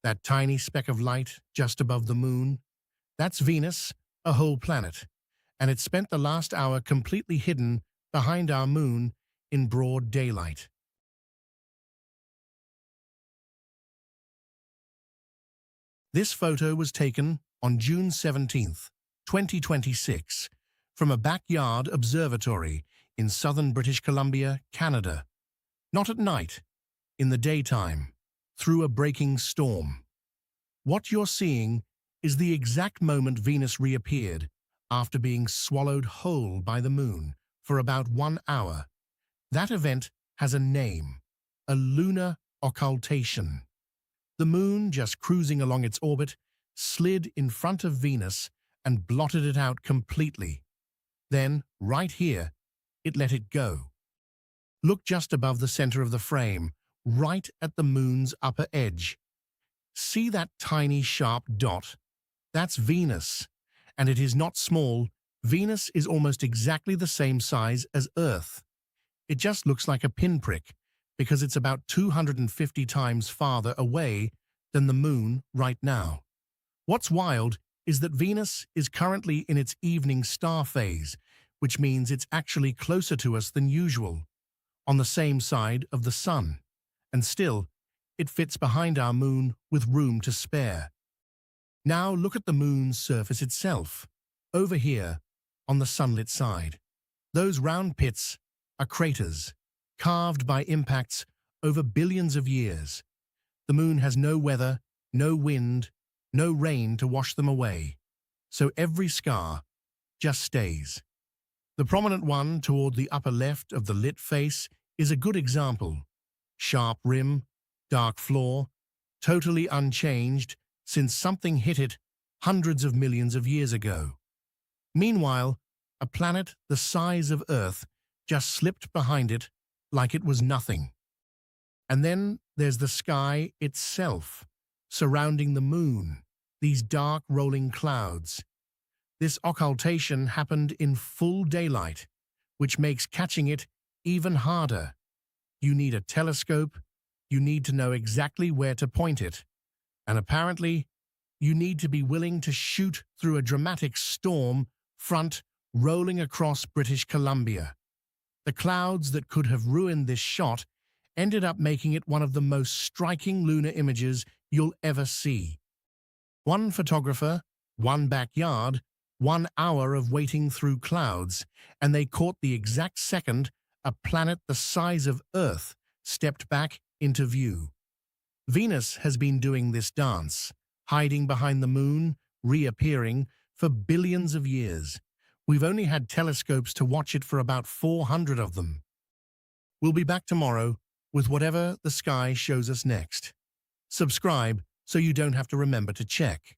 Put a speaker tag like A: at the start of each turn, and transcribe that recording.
A: That tiny speck of light just above the moon, that's Venus, a whole planet, and it spent the last hour completely hidden behind our moon in broad daylight. This photo was taken on June 17th, 2026, from a backyard observatory in southern British Columbia, Canada. Not at night, in the daytime, through a breaking storm. What you're seeing is the exact moment Venus reappeared after being swallowed whole by the moon for about 1 hour. That event has a name, a lunar occultation. The moon, just cruising along its orbit, slid in front of Venus and blotted it out completely. Then, right here, it let it go. Look just above the center of the frame, right at the moon's upper edge. See that tiny sharp dot? That's Venus, and it is not small. Venus is almost exactly the same size as Earth. It just looks like a pinprick because it's about 250 times farther away than the moon right now. What's wild is that Venus is currently in its evening star phase, which means it's actually closer to us than usual, on the same side of the sun, and still, it fits behind our moon with room to spare. Now look at the moon's surface itself, over here, on the sunlit side. Those round pits are craters, carved by impacts over billions of years. The moon has no weather, no wind, no rain to wash them away, so every scar just stays. The prominent one toward the upper left of the lit face is a good example. Sharp rim, dark floor, totally unchanged since something hit it hundreds of millions of years ago. Meanwhile, a planet the size of Earth just slipped behind it like it was nothing. And then there's the sky itself, surrounding the moon, these dark rolling clouds. This occultation happened in full daylight, which makes catching it even harder. You need a telescope, you need to know exactly where to point it, and apparently, you need to be willing to shoot through a dramatic storm front rolling across British Columbia. The clouds that could have ruined this shot ended up making it one of the most striking lunar images you'll ever see. One photographer, one backyard, 1 hour of waiting through clouds, and they caught the exact second a planet the size of Earth stepped back into view. Venus has been doing this dance, hiding behind the moon, reappearing, for billions of years. We've only had telescopes to watch it for about 400 of them. We'll be back tomorrow with whatever the sky shows us next. Subscribe so you don't have to remember to check.